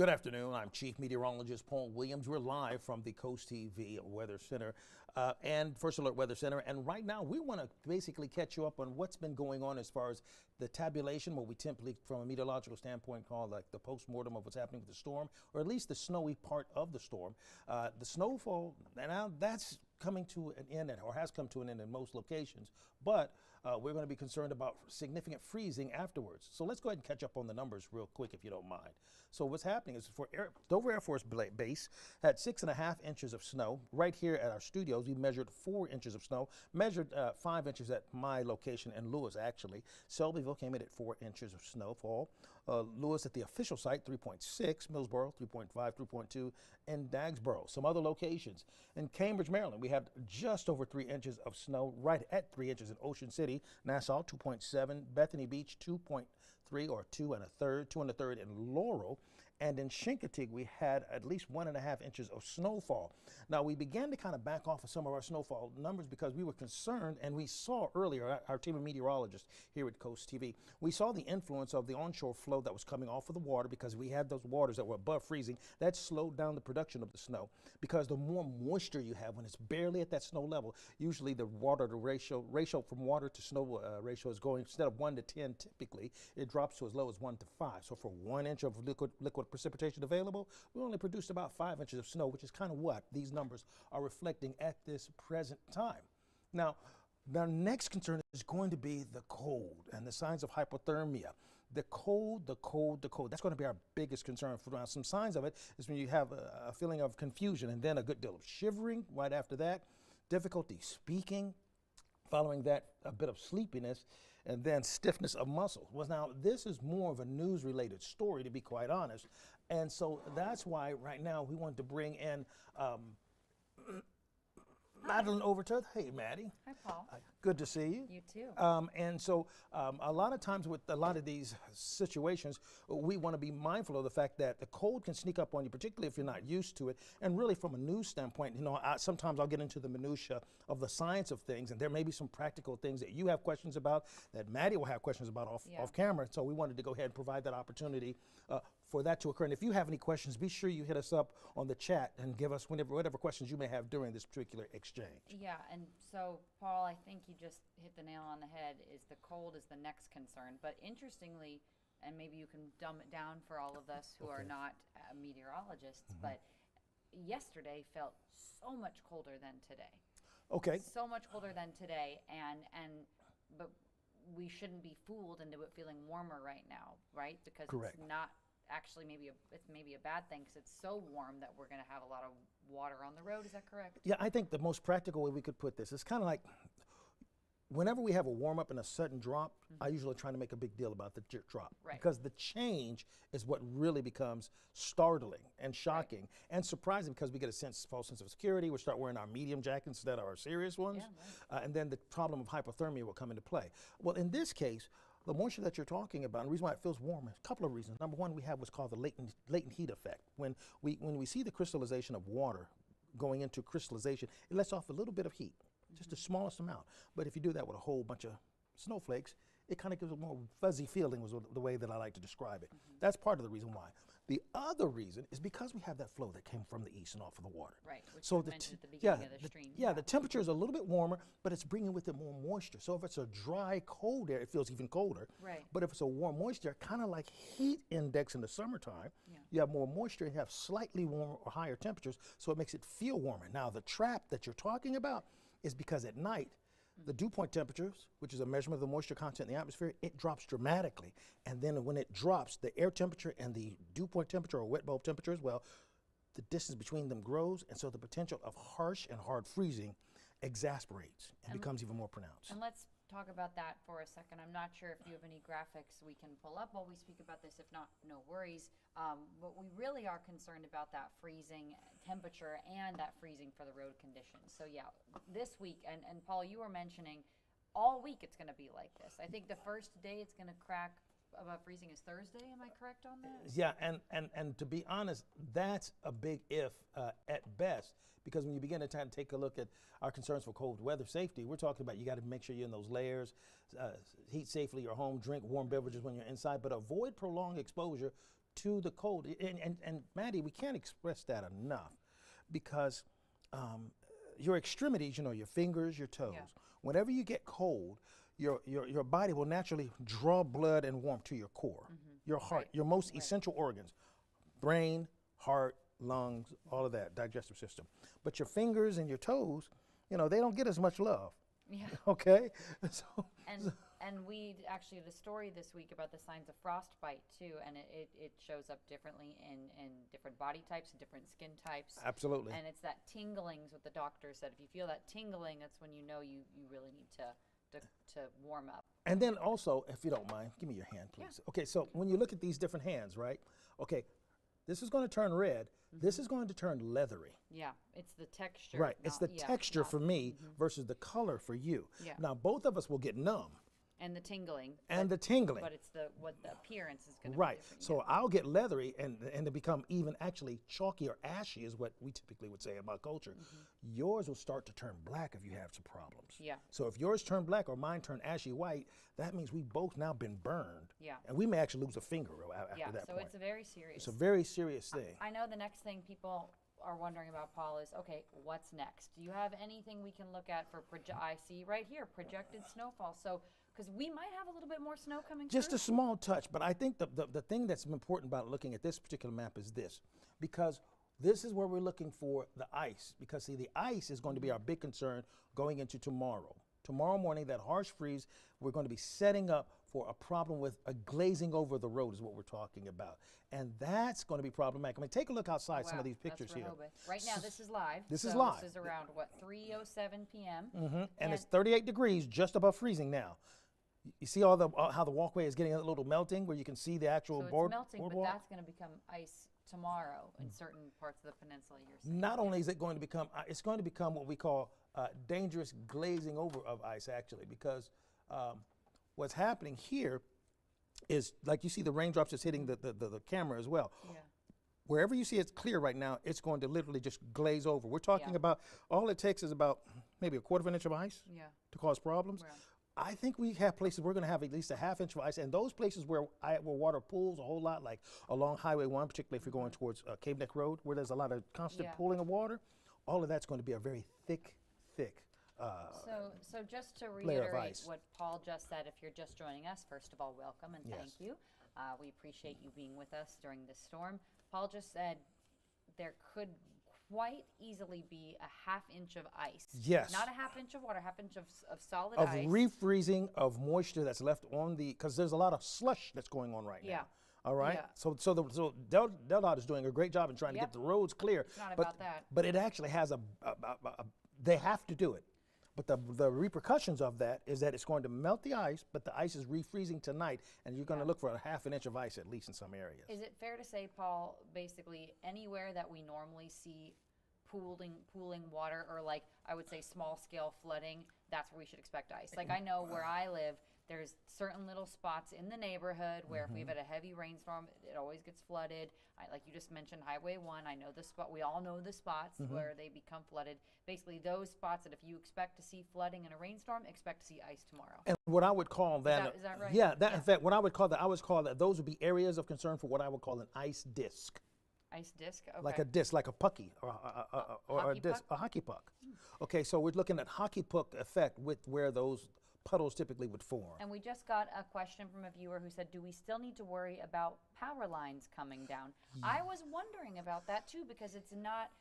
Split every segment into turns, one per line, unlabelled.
Good afternoon. I'm Chief Meteorologist Paul Williams. We're live from the Coast TV Weather Center and First Alert Weather Center. And right now, we want to basically catch you up on what's been going on as far as the tabulation, what we typically, from a meteorological standpoint, call like the post-mortem of what's happening with the storm, or at least the snowy part of the storm. The snowfall, now that's coming to an end, or has come to an end in most locations, but we're going to be concerned about significant freezing afterwards. So let's go ahead and catch up on the numbers real quick, if you don't mind. So what's happening is Dover Air Force Base had 6.5 inches of snow. Right here at our studios, we measured 4 inches of snow, measured 5 inches at my location in Lewis, actually. Selbyville came in at 4 inches of snowfall. Lewis at the official site, 3.6, Millsboro, 3.5, 3.2, and Dagsboro. Some other locations. In Cambridge, Maryland, we had just over 3 inches of snow, right at 3 inches in Ocean City. Nassau, 2.7, Bethany Beach, 2.3 or 2 1/3 in Laurel. And in Chincoteague, we had at least 1.5 inches of snowfall. Now, we began to kind of back off of some of our snowfall numbers because we were concerned, and we saw earlier, our team of meteorologists here at Coast TV, we saw the influence of the onshore flow that was coming off of the water because we had those waters that were above freezing. That slowed down the production of the snow because the more moisture you have when it's barely at that snow level, usually the water to ratio from water to snow ratio is going, instead of 1 to 10 typically, it drops to as low as 1 to 5. So for 1 inch of liquid precipitation available, we only produced about 5 inches of snow, which is kind of what these numbers are reflecting at this present time. Now, the next concern is going to be the cold and the signs of hypothermia. The cold. That's going to be our biggest concern. For now, some signs of it is when you have a feeling of confusion and then a good deal of shivering right after that, difficulty speaking, following that a bit of sleepiness, and then stiffness of muscles. Well, now this is more of a news-related story, to be quite honest, and so that's why right now we wanted to bring in Madeline Overton. Hey, Maddie.
Hi, Paul.
Good to see you.
You too.
And so a lot of times with a lot of these situations, we want to be mindful of the fact that the cold can sneak up on you, particularly if you're not used to it. And really from a news standpoint, you know, sometimes I'll get into the minutia of the science of things, and there may be some practical things that you have questions about that Maddie will have questions about off camera. So we wanted to go ahead and provide that opportunity for that to occur. And if you have any questions, be sure you hit us up on the chat and give us whatever questions you may have during this particular exchange.
Yeah, and so, Paul, I think you just hit the nail on the head, is the cold is the next concern. But interestingly, and maybe you can dumb it down for all of us who are not meteorologists, but yesterday felt so much colder than today.
Okay.
So much colder than today, but we shouldn't be fooled into it feeling warmer right now, right? Because
Correct.
It's not actually it's maybe a bad thing because it's so warm that we're going to have a lot of water on the road. Is that correct?
Yeah, I think the most practical way we could put this is kind of like whenever we have a warm up and a sudden drop, I usually try to make a big deal about the drop.
Right.
Because the change is what really becomes startling and shocking and surprising, because we get a false sense of security. We start wearing our medium jackets instead of our serious ones.
Yeah,
and then the problem of hypothermia will come into play. Well, in this case, the moisture that you're talking about, and the reason why it feels warm, is a couple of reasons. Number one, we have what's called the latent heat effect. When we see the crystallization of water going into crystallization, it lets off a little bit of heat, just the smallest amount. But if you do that with a whole bunch of snowflakes, it kind of gives a more fuzzy feeling, was the way that I like to describe it. That's part of the reason why. The other reason is because we have that flow that came from the east and off of the water.
Right, which
so
you mentioned at the beginning of the stream.
Yeah, the temperature is a little bit warmer, but it's bringing with it more moisture. So if it's a dry, cold air, it feels even colder.
Right.
But if it's a warm moisture, kind of like heat index in the summertime, you have more moisture and you have slightly warmer or higher temperatures, so it makes it feel warmer. Now, the trap that you're talking about is because at night, the dew point temperatures, which is a measurement of the moisture content in the atmosphere, it drops dramatically. And then when it drops, the air temperature and the dew point temperature, or wet bulb temperature as well, the distance between them grows, and so the potential of harsh and hard freezing exasperates and becomes even more pronounced.
And let's talk about that for a second. I'm not sure if you have any graphics we can pull up while we speak about this. If not, no worries. But we really are concerned about that freezing temperature and that freezing for the road conditions. So yeah, this week, and Paul, you were mentioning all week it's going to be like this. I think the first day it's going to crack about freezing is Thursday. Am I correct on that?
Yeah, and to be honest, that's a big if at best, because when you begin to take a look at our concerns for cold weather safety, we're talking about you got to make sure you're in those layers, heat safely your home, drink warm beverages when you're inside, but avoid prolonged exposure to the cold. And Maddie, we can't express that enough because your extremities, you know, your fingers, your toes, whenever you get cold, your body will naturally draw blood and warmth to your core, your heart, your most essential organs, brain, heart, lungs, all of that, digestive system. But your fingers and your toes, you know, they don't get as much love.
Yeah.
Okay?
And we actually had a story this week about the signs of frostbite too, and it shows up differently in different body types and different skin types.
Absolutely.
And it's that tingling is what the doctor said. If you feel that tingling, that's when you know you really need to warm up.
And then also, if you don't mind, give me your hand, please.
Yeah.
Okay, so when you look at these different hands, right? Okay, this is going to turn red. This is going to turn leathery.
Yeah, it's the texture.
Right, it's the texture for me versus the color for you.
Yeah.
Now, both of us will get numb.
And the tingling.
And the tingling.
But it's what the appearance is going to
Right.
be different.
So I'll get leathery and to become even actually chalky or ashy is what we typically would say about culture. Yours will start to turn black if you have some problems.
Yeah.
So if yours turn black or mine turn ashy white, that means we both now been burned.
Yeah.
And we may actually lose a finger after
Yeah,
that
so
point.
it's a very serious.
It's a very serious thing.
I know the next thing people are wondering about, Paul, is, okay, what's next? Do you have anything we can look at for, I see right here, projected snowfall. So, because we might have a little bit more snow coming
Just
through.
a small touch, but I think the thing that's important about looking at this particular map is this, because this is where we're looking for the ice, because see, the ice is going to be our big concern going into tomorrow. Tomorrow morning, that harsh freeze, we're going to be setting up for a problem with a glazing over the road is what we're talking about. And that's going to be problematic. I mean, take a look outside some of these pictures
that's
here.
Rehoboth. Right now, this is live.
This
so
is live.
This is around, what, 3:07 p.m.?
And it's 38 degrees, just above freezing now. You see all the how the walkway is getting a little melting, where you can see the actual
So it's melting,
boardwalk?
but that's going to become ice tomorrow in certain parts of the peninsula, you're saying.
Not only is it going to become, it's going to become what we call dangerous glazing over of ice, actually, because what's happening here is, like you see the raindrops that's hitting the camera as well.
Yeah.
Wherever you see it's clear right now, it's going to literally just glaze over. We're talking
Yeah.
about, all it takes is about maybe 1/4 of an inch of ice
Yeah.
to cause problems.
Right.
I think we have places we're going to have at least a 1/2 inch of ice, and those places where water pools a whole lot, like along Highway 1, particularly if you're going towards Cave Neck Road, where there's a lot of constant
Yeah.
pooling of water, all of that's going to be a very thick
So just to
layer of
reiterate
ice.
what Paul just said, if you're just joining us, first of all, welcome and
Yes.
thank you. We appreciate you being with us during this storm. Paul just said there could quite easily be a 1/2 inch of ice.
Yes.
Not a 1/2 inch of water, 1/2 inch of solid
of
ice.
refreezing of moisture that's left on the, because there's a lot of slush that's going on right
Yeah.
now. All right.
Yeah.
So DelDOT is doing a great job in trying to
Yep.
get the roads clear.
It's not
but,
about that.
But it actually has they have to do it. But the repercussions of that is that it's going to melt the ice, but the ice is refreezing tonight, and you're going to look for a 1/2 inch of ice at least in some areas.
Is it fair to say, Paul, basically anywhere that we normally see pooling water, or like I would say small scale flooding, that's where we should expect ice? Like I know where I live, there's certain little spots in the neighborhood where if we've had a heavy rainstorm, it always gets flooded. Like you just mentioned, Highway 1, I know the spot, we all know the spots where they become flooded. Basically those spots that if you expect to see flooding in a rainstorm, expect to see ice tomorrow.
And what I would call that,
is that right?
Yeah, in fact, what I would call that, those would be areas of concern for what I would call an ice disc.
Ice disc? Okay.
Like a disc, like a pucky or a
hockey
disc,
puck?
a hockey puck. Okay, so we're looking at hockey puck effect with where those puddles typically would form.
And we just got a question from a viewer who said, do we still need to worry about power lines coming down? I was wondering about that too, because it's not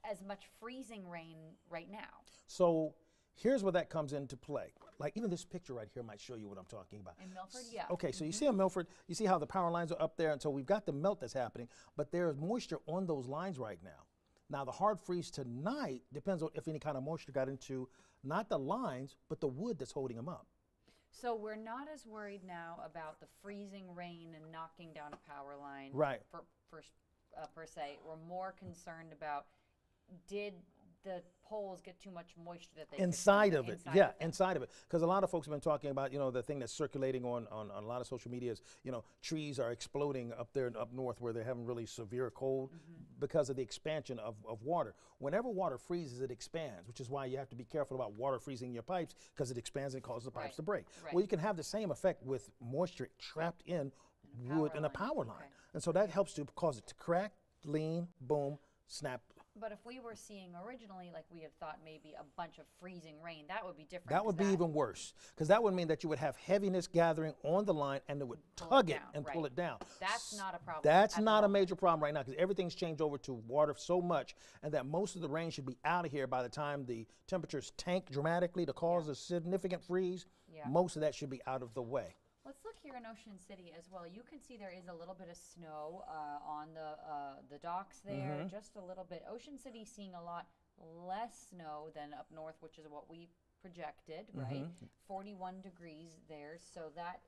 as much freezing rain right now.
So here's where that comes into play. Like even this picture right here might show you what I'm talking about.
In Milford, yeah.
Okay, so you see in Milford, you see how the power lines are up there, and so we've got the melt that's happening, but there's moisture on those lines right now. Now the hard freeze tonight depends on if any kind of moisture got into not the lines, but the wood that's holding them up.
So we're not as worried now about the freezing rain and knocking down a power line.
Right.
Per se. We're more concerned about, did the poles get too much moisture that they
Inside
could
of it,
inside
inside of it. Because a lot of folks have been talking about, the thing that's circulating on a lot of social media is, trees are exploding up there and up north where they're having really severe cold because of the expansion of water. Whenever water freezes, it expands, which is why you have to be careful about water freezing your pipes, because it expands and causes the pipes to break.
Right.
Well, you can have the same effect with moisture trapped in wood and a
line,
power line.
okay.
And so that helps to cause it to crack, lean, boom, snap.
But if we were seeing originally, like we had thought maybe a bunch of freezing rain, that would be different.
That
'cause
would be even worse, because that would mean that you would have heaviness gathering on the line and it would tug it
down,
and pull
right.
it down.
That's not a problem.
That's
at the
not a
moment.
major problem right now, because everything's changed over to water so much, and that most of the rain should be out of here by the time the temperatures tank dramatically to cause a significant freeze.
Yeah.
Most of that should be out of the way.
Let's look here in Ocean City as well. You can see there is a little bit of snow on the docks there, just a little bit. Ocean City seeing a lot less snow than up north, which is what we projected, right? 41 degrees there, so that.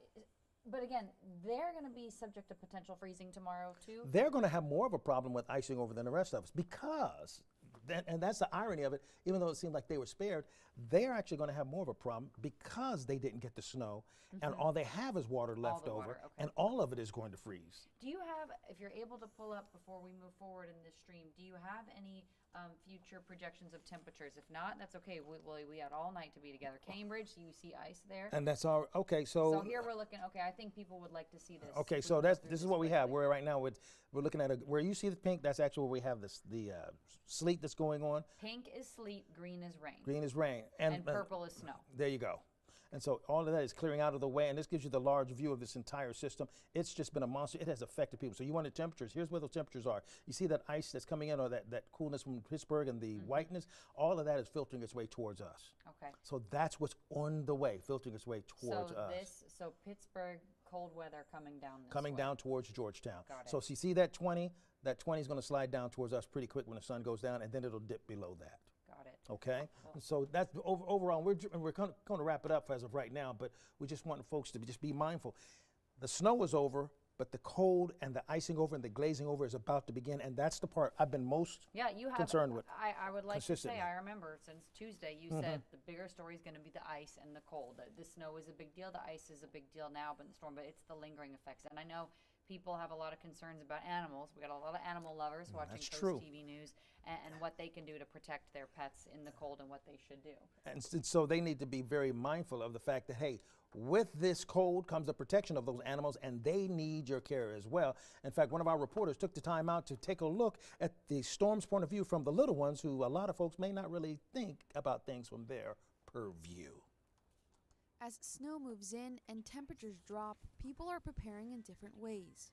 But again, they're going to be subject to potential freezing tomorrow too.
They're going to have more of a problem with icing over than the rest of us, because, and that's the irony of it, even though it seemed like they were spared, they're actually going to have more of a problem because they didn't get the snow, and all they have is water left
the
over,
water, okay.
and all of it is going to freeze.
Do you have, if you're able to pull up before we move forward in this stream, do you have any future projections of temperatures? If not, that's okay. We had all night to be together. Cambridge, you see ice there.
And that's all, okay,
So here we're looking, okay, I think people would like to see this.
okay,
We
so
can go
this
through
is what we
quickly.
have. We're right now we're looking at where you see the pink. That's actually where we have the sleet that's going on.
Pink is sleet, green is rain,
Green is rain,
and purple is snow.
there you go. And so all of that is clearing out of the way, and this gives you the large view of this entire system. It's just been a monster. It has affected people. So you wanted temperatures. Here's where those temperatures are. You see that ice that's coming in, or that coolness from Pittsburgh and the whiteness? All of that is filtering its way towards us.
Okay.
So that's what's on the way, filtering its way towards us.
So Pittsburgh, cold weather coming down this
Coming
way.
down towards Georgetown.
Got it.
So you see that 20? That 20 is going to slide down towards us pretty quick when the sun goes down, and then it'll dip below that.
Got it.
Okay, so that's overall. We're going to wrap it up as of right now, but we just want folks to just be mindful. The snow is over, but the cold and the icing over and the glazing over is about to begin, and that's the part I've been most
Yeah, you have.
concerned with.
I would like to say,
consistently.
I remember since Tuesday, you said the bigger story is going to be the ice and the cold. The snow is a big deal. The ice is a big deal now, but the storm, but it's the lingering effects. And I know people have a lot of concerns about animals. We got a lot of animal lovers watching
that's
Coast
true.
TV News and what they can do to protect their pets in the cold and what they should do.
And so they need to be very mindful of the fact that, hey, with this cold comes the protection of those animals, and they need your care as well. In fact, one of our reporters took the time out to take a look at the storm's point of view from the little ones, who a lot of folks may not really think about things from their purview.
As snow moves in and temperatures drop, people are preparing in different ways.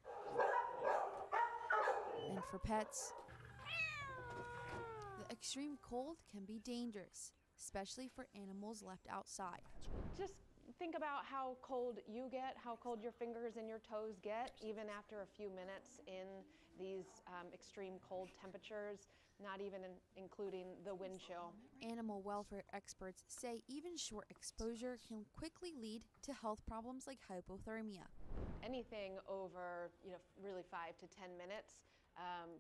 And for pets, the extreme cold can be dangerous, especially for animals left outside.
Just think about how cold you get, how cold your fingers and your toes get, even after a few minutes in these extreme cold temperatures, not even including the wind chill.
Animal welfare experts say even short exposure can quickly lead to health problems like hypothermia.
Anything over, really 5 to 10 minutes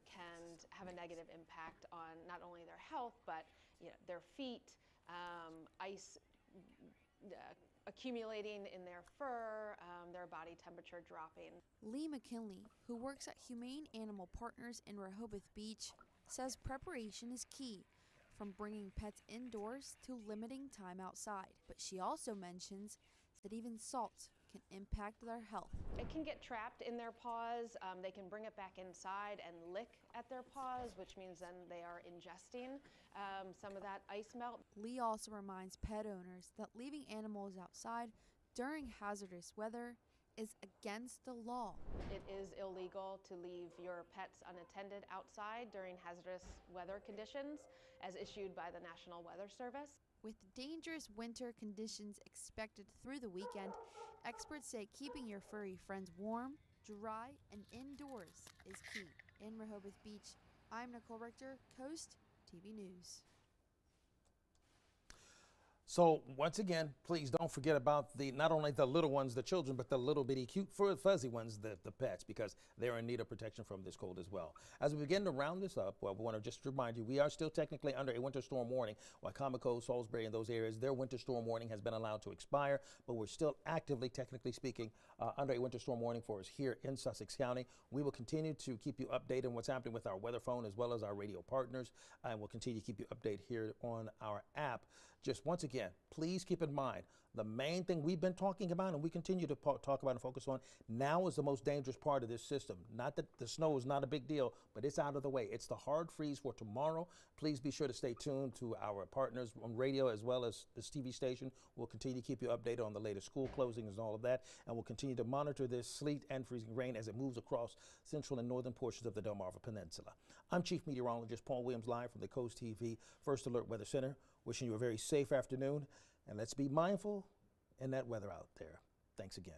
can have a negative impact on not only their health, but their feet, ice accumulating in their fur, their body temperature dropping.
Lee McKinley, who works at Humane Animal Partners in Rehoboth Beach, says preparation is key, from bringing pets indoors to limiting time outside. But she also mentions that even salt can impact their health.
It can get trapped in their paws. They can bring it back inside and lick at their paws, which means then they are ingesting some of that ice melt.
Lee also reminds pet owners that leaving animals outside during hazardous weather is against the law.
It is illegal to leave your pets unattended outside during hazardous weather conditions, as issued by the National Weather Service.
With dangerous winter conditions expected through the weekend, experts say keeping your furry friends warm, dry, and indoors is key. In Rehoboth Beach, I'm Nicole Richter, Coast TV News.
So once again, please don't forget about not only the little ones, the children, but the little bitty cute fuzzy ones, the pets, because they're in need of protection from this cold as well. As we begin to round this up, we want to just remind you, we are still technically under a winter storm warning. Wicomico, Salisbury, and those areas, their winter storm warning has been allowed to expire, but we're still actively, technically speaking, under a winter storm warning for us here in Sussex County. We will continue to keep you updated on what's happening with our weather phone as well as our radio partners, and we'll continue to keep you updated here on our app. Just once again, please keep in mind, the main thing we've been talking about and we continue to talk about and focus on, now is the most dangerous part of this system. Not that the snow is not a big deal, but it's out of the way. It's the hard freeze for tomorrow. Please be sure to stay tuned to our partners on radio as well as this TV station. We'll continue to keep you updated on the latest school closings and all of that, and we'll continue to monitor this sleet and freezing rain as it moves across central and northern portions of the Delmarva Peninsula. I'm Chief Meteorologist Paul Williams, live from the Coast TV First Alert Weather Center, wishing you a very safe afternoon, and let's be mindful in that weather out there. Thanks again.